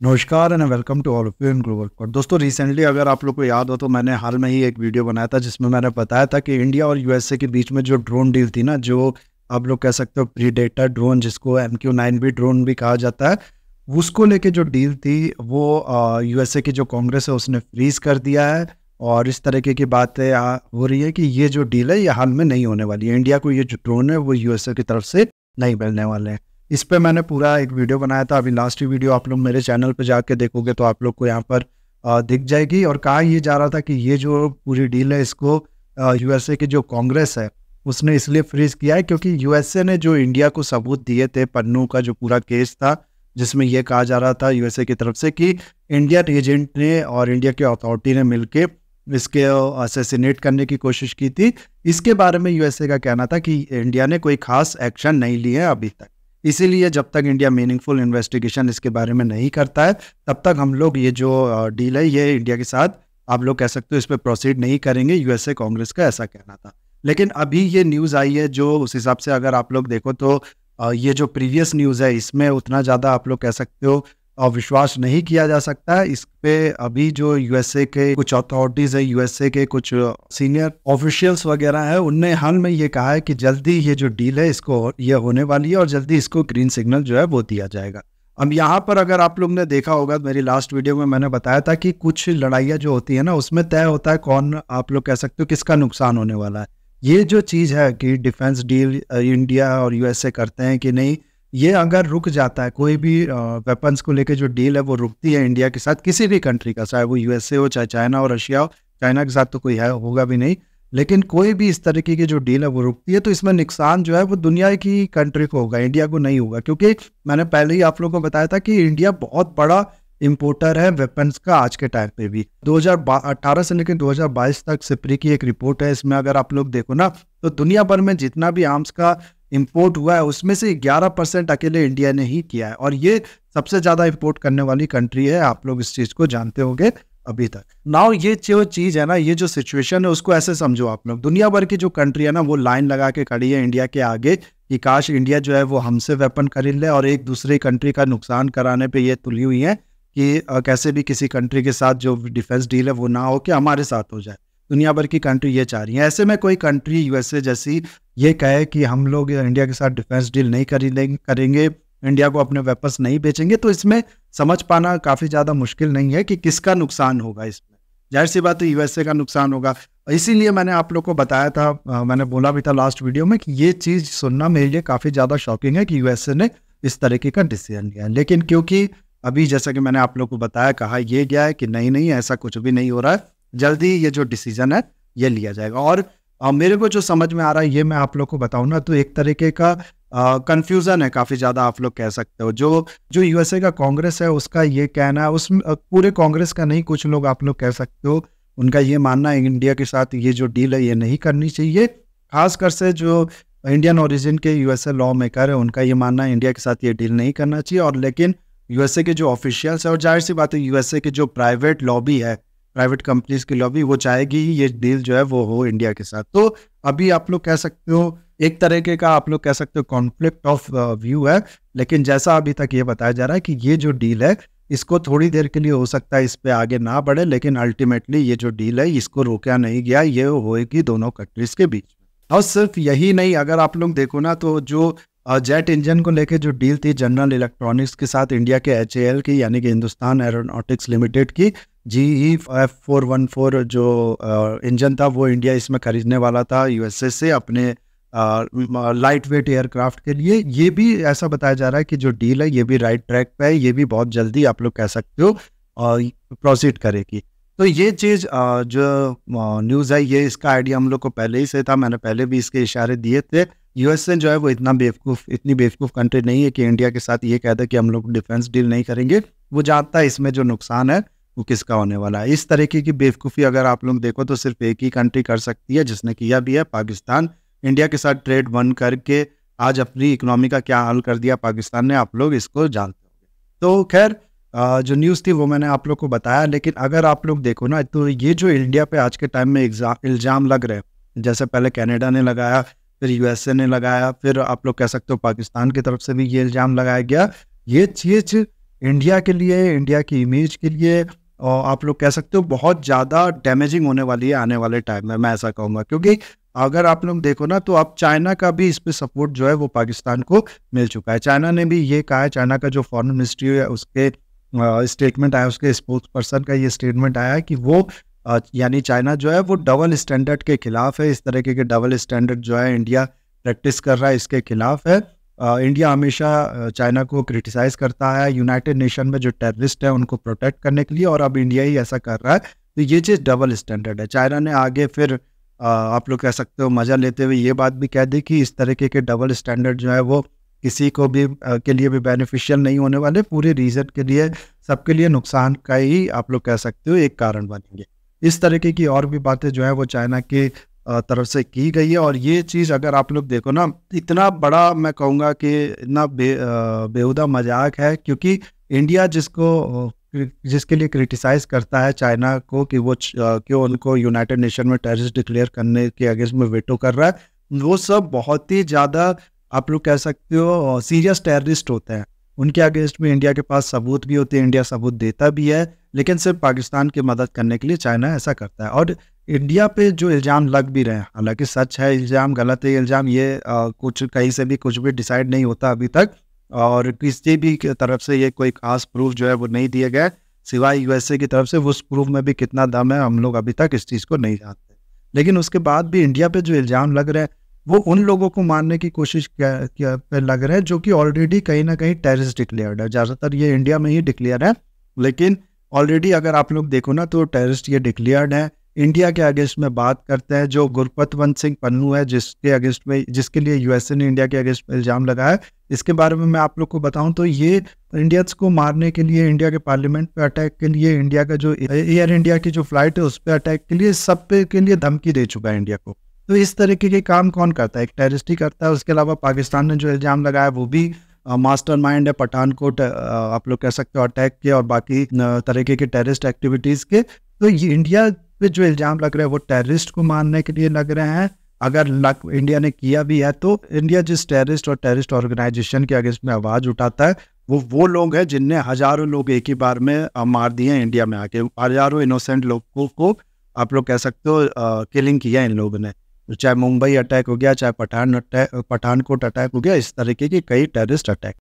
नमस्कार and welcome to all of you in global पर। दोस्तों, रिसेंटली अगर आप लोग को याद हो तो मैंने हाल में ही एक वीडियो बनाया था जिसमें मैंने बताया था कि इंडिया और यूएसए के बीच में जो ड्रोन डील थी ना, जो आप लोग कह सकते हो प्रीडेटर ड्रोन, जिसको MQ-9B ड्रोन भी कहा जाता है, उसको लेके जो डील थी वो यूएसए की जो कांग्रेस है उसने फ्रीज कर दिया है। और इस तरीके की बातें हो रही है कि ये जो डील है ये हाल में नहीं होने वाली है। इंडिया को ये जो ड्रोन है वो यूएसए की तरफ से नहीं मिलने वाले हैं। इस पे मैंने पूरा एक वीडियो बनाया था। अभी लास्ट वीडियो आप लोग मेरे चैनल पे जाके देखोगे तो आप लोग को यहाँ पर दिख जाएगी। और कहा ये जा रहा था कि ये जो पूरी डील है इसको यूएसए की जो कांग्रेस है उसने इसलिए फ्रीज किया है क्योंकि यूएसए ने जो इंडिया को सबूत दिए थे, पन्नू का जो पूरा केस था जिसमें यह कहा जा रहा था यूएसए की तरफ से कि इंडियन एजेंट ने और इंडिया की अथॉरिटी ने मिलके इसके असैसिनेट करने की कोशिश की थी। इसके बारे में यूएसए का कहना था कि इंडिया ने कोई खास एक्शन नहीं लिए है अभी तक। इसीलिए जब तक इंडिया मीनिंगफुल इन्वेस्टिगेशन इसके बारे में नहीं करता है तब तक हम लोग ये जो डील है ये इंडिया के साथ आप लोग कह सकते हो इस पर प्रोसीड नहीं करेंगे। यूएसए कांग्रेस का ऐसा कहना था। लेकिन अभी ये न्यूज़ आई है जो उस हिसाब से अगर आप लोग देखो तो ये जो प्रीवियस न्यूज़ है इसमें उतना ज़्यादा आप लोग कह सकते हो विश्वास नहीं किया जा सकता है। इस पे अभी जो यूएसए के कुछ अथॉरिटीज़ है, यूएसए के कुछ सीनियर ऑफिशियल्स वगैरह है, उनने हाल में ये कहा है कि जल्दी ये जो डील है इसको ये होने वाली है और जल्दी इसको ग्रीन सिग्नल जो है वो दिया जाएगा। अब यहाँ पर अगर आप लोग ने देखा होगा, मेरी लास्ट वीडियो में मैंने बताया था कि कुछ लड़ाइयाँ जो होती है ना उसमें तय होता है कौन आप लोग कह सकते हो किसका नुकसान होने वाला है। ये जो चीज़ है कि डिफेंस डील इंडिया और यूएसए करते हैं कि नहीं, ये अगर रुक जाता है, कोई भी वेपन्स को लेके जो डील है वो रुकती है इंडिया के साथ किसी भी कंट्री का, चाहे वो यूएसए हो, चाहे चाइना हो, रशिया हो। चाइना के साथ तो कोई है होगा भी नहीं, लेकिन कोई भी इस तरीके की जो डील है वो रुकती है तो इसमें नुकसान जो है वो दुनिया की कंट्री को होगा, इंडिया को नहीं होगा। क्योंकि मैंने पहले ही आप लोगों को बताया था कि इंडिया बहुत बड़ा इम्पोर्टर है वेपन्स का आज के टाइम पे भी। 2018 से लेकर 2022 तक सिप्री की एक रिपोर्ट है, इसमें अगर आप लोग देखो ना तो दुनिया भर में जितना भी आर्म्स का इंपोर्ट हुआ है उसमें से 11% अकेले इंडिया ने ही किया है। और ये सबसे ज़्यादा इंपोर्ट करने वाली कंट्री है, आप लोग इस चीज़ को जानते होंगे अभी तक। नाउ ये जो चीज़ है ना, ये जो सिचुएशन है उसको ऐसे समझो आप लोग, दुनिया भर की जो कंट्री है ना वो लाइन लगा के खड़ी है इंडिया के आगे कि काश इंडिया जो है वो हमसे वेपन खरीद ले, और एक दूसरी कंट्री का नुकसान कराने पे ये तुली हुई है कि कैसे भी किसी कंट्री के साथ जो डिफेंस डील है वो ना हो कि हमारे साथ हो जाए। दुनिया भर की कंट्री ये चाह रही है। ऐसे में कोई कंट्री यूएसए जैसी ये कहे कि हम लोग इंडिया के साथ डिफेंस डील नहीं करेंगे, इंडिया को अपने वेपन्स नहीं बेचेंगे, तो इसमें समझ पाना काफ़ी ज़्यादा मुश्किल नहीं है कि किसका नुकसान होगा। इसमें जाहिर सी बात है यूएसए का नुकसान होगा। इसीलिए मैंने आप लोग को बताया था, मैंने बोला भी था लास्ट वीडियो में कि ये चीज़ सुनना मेरे लिए काफ़ी ज़्यादा शॉकिंग है कि यूएसए ने इस तरीके का डिसीजन लिया। लेकिन क्योंकि अभी जैसा कि मैंने आप लोग को बताया, कहा यह गया है कि नहीं नहीं ऐसा कुछ भी नहीं हो रहा है, जल्दी ये जो डिसीजन है ये लिया जाएगा। और मेरे को जो समझ में आ रहा है ये मैं आप लोग को बताऊं ना तो एक तरीके का कंफ्यूजन है काफ़ी ज़्यादा, आप लोग कह सकते हो। जो जो यूएसए का कांग्रेस है उसका ये कहना है, उस पूरे कांग्रेस का नहीं, कुछ लोग आप लोग कह सकते हो उनका ये मानना है इंडिया के साथ ये जो डील है ये नहीं करनी चाहिए। खासकर से जो इंडियन ओरिजिन के यूएसए लॉ मेकर है उनका ये मानना है इंडिया के साथ ये डील नहीं करना चाहिए। और लेकिन यूएसए के जो ऑफिशियल्स है, और जाहिर सी बात है यूएसए के जो प्राइवेट लॉबी है, प्राइवेट कंपनीज की लॉबी, वो चाहेगी ये डील जो है वो हो इंडिया के साथ। तो अभी आप लोग कह सकते हो एक तरीके का आप लोग कह सकते हो कॉन्फ्लिक्ट ऑफ व्यू है। लेकिन जैसा अभी तक ये बताया जा रहा है कि ये जो डील है इसको थोड़ी देर के लिए हो सकता है इस पे आगे ना बढ़े, लेकिन अल्टीमेटली ये जो डील है इसको रोका नहीं गया, ये होएगी दोनों कंट्रीज के बीच में। और सिर्फ यही नहीं, अगर आप लोग देखो ना तो जो जेट इंजन को लेके जो डील थी जनरल इलेक्ट्रॉनिक्स के साथ इंडिया के HAL की, यानी कि हिंदुस्तान एरोनॉटिक्स लिमिटेड की, GE F414 जो इंजन था वो इंडिया इसमें खरीदने वाला था यूएसए से अपने लाइट वेट एयरक्राफ्ट के लिए। ये भी ऐसा बताया जा रहा है कि जो डील है ये भी राइट ट्रैक पे है, ये भी बहुत जल्दी आप लोग कह सकते हो प्रोसीड करेगी। तो ये चीज़ जो न्यूज़ है ये, इसका आइडिया हम लोग को पहले ही से था, मैंने पहले भी इसके इशारे दिए थे। यूएसए जो है वो इतनी बेवकूफ़ कंट्री नहीं है कि इंडिया के साथ ये कह दे कि हम लोग डिफेंस डील नहीं करेंगे। वो जानता है इसमें जो नुकसान है वो किसका होने वाला है। इस तरीके की बेवकूफ़ी अगर आप लोग देखो तो सिर्फ एक ही कंट्री कर सकती है, जिसने किया भी है, पाकिस्तान। इंडिया के साथ ट्रेड बंद करके आज अपनी इकोनॉमी का क्या हाल कर दिया पाकिस्तान ने, आप लोग इसको जानते होंगे। तो खैर जो न्यूज़ थी वो मैंने आप लोग को बताया। लेकिन अगर आप लोग देखो ना तो ये जो इंडिया पे आज के टाइम में इल्ज़ाम लग रहे हैं, जैसे पहले कनाडा ने लगाया, फिर यूएसए ने लगाया, फिर आप लोग कह सकते हो पाकिस्तान की तरफ से भी ये इल्ज़ाम लगाया गया, ये चीज़ इंडिया के लिए, इंडिया की इमेज के लिए आप लोग कह सकते हो बहुत ज़्यादा डैमेजिंग होने वाली है आने वाले टाइम में, मैं ऐसा कहूँगा। क्योंकि अगर आप लोग देखो ना, तो अब चाइना का भी इस पे सपोर्ट जो है वो पाकिस्तान को मिल चुका है। चाइना ने भी ये कहा है, चाइना का जो फॉरेन मिनिस्ट्री है उसके स्टेटमेंट आया, उसके स्पोक्स पर्सन का ये स्टेटमेंट आया है कि वो यानी चाइना जो है वो डबल स्टैंडर्ड के खिलाफ है। इस तरीके के डबल स्टैंडर्ड जो है इंडिया प्रैक्टिस कर रहा है, इसके खिलाफ है। इंडिया हमेशा चाइना को क्रिटिसाइज़ करता है यूनाइटेड नेशन में जो टेररिस्ट है उनको प्रोटेक्ट करने के लिए, और अब इंडिया ही ऐसा कर रहा है। तो ये चीज़ डबल स्टैंडर्ड है। चाइना ने आगे फिर आप लोग कह सकते हो मज़ा लेते हुए ये बात भी कह दी कि इस तरीके के डबल स्टैंडर्ड जो है वो किसी को भी के लिए भी बेनिफिशियल नहीं होने वाले, पूरे रीजन के लिए, सबके लिए नुकसान का ही आप लोग कह सकते हो एक कारण बनेंगे। इस तरीके की और भी बातें जो है वो चाइना के तरफ से की गई है। और ये चीज़ अगर आप लोग देखो ना, इतना बड़ा मैं कहूँगा कि इतना बेहुदा मजाक है, क्योंकि इंडिया जिसके लिए क्रिटिसाइज़ करता है चाइना को कि वो क्यों उनको यूनाइटेड नेशन में टेररिस्ट डिक्लेयर करने के अगेंस्ट में वेटो कर रहा है, वो सब बहुत ही ज़्यादा आप लोग कह सकते हो सीरियस टेररिस्ट होते हैं। उनके अगेंस्ट में इंडिया के पास सबूत भी होते हैं, इंडिया सबूत देता भी है, लेकिन सिर्फ पाकिस्तान की मदद करने के लिए चाइना ऐसा करता है। और इंडिया पे जो इल्ज़ाम लग भी रहे हैं, हालांकि सच है इल्ज़ाम, गलत है इल्ज़ाम, ये कुछ कहीं से भी कुछ भी डिसाइड नहीं होता अभी तक, और किसी भी की तरफ से ये कोई खास प्रूफ जो है वो नहीं दिए गए, सिवाय यूएसए की तरफ से। उस प्रूफ में भी कितना दम है हम लोग अभी तक इस चीज़ को नहीं जानते। लेकिन उसके बाद भी इंडिया पे जो इल्ज़ाम लग रहे हैं वो उन लोगों को मारने की कोशिश क्या पे लग रहे हैं जो कि ऑलरेडी कहीं ना कहीं टेररिस्ट डिक्लेयर्ड है। ज़्यादातर ये इंडिया में ही डिक्लेयर है, लेकिन ऑलरेडी अगर आप लोग देखो ना तो टेररिस्ट ये डिक्लेयर्ड है। इंडिया के अगेंस्ट में बात करते हैं, जो गुरपतवंत सिंह पन्नू है जिसके अगेंस्ट में, जिसके लिए यूएसए ने इंडिया के अगेंस्ट में इल्ज़ाम लगाया, इसके बारे में मैं आप लोग को बताऊं तो ये इंडियंस को मारने के लिए, इंडिया के पार्लियामेंट पे अटैक के लिए, इंडिया का जो एयर इंडिया की जो फ्लाइट है उस पर अटैक के लिए, सब पे के लिए धमकी दे चुका है इंडिया को। तो इस तरीके के काम कौन करता है? एक टेररिस्ट ही करता है। उसके अलावा पाकिस्तान ने जो इल्ज़ाम लगाया वो भी मास्टरमाइंड है पठानकोट आप लोग कह सकते हो अटैक के और बाकी तरीके के टेररिस्ट एक्टिविटीज़ के। तो ये इंडिया पे जो इल्ज़ाम लग रहे हैं वो टेररिस्ट को मारने के लिए लग रहे हैं। अगर इंडिया ने किया भी है तो इंडिया जिस टेररिस्ट और टेररिस्ट ऑर्गेनाइजेशन के अगेंस्ट में आवाज़ उठाता है वो लोग हैं जिनने हज़ारों लोग एक ही बार में मार दिए हैं इंडिया में आके। हज़ारों इनोसेंट लोगों को आप लोग कह सकते हो किलिंग किया इन लोगों ने। चाहे मुंबई अटैक हो गया, चाहे पठानकोट अटैक हो गया, इस तरीके के कई टेररिस्ट अटैक।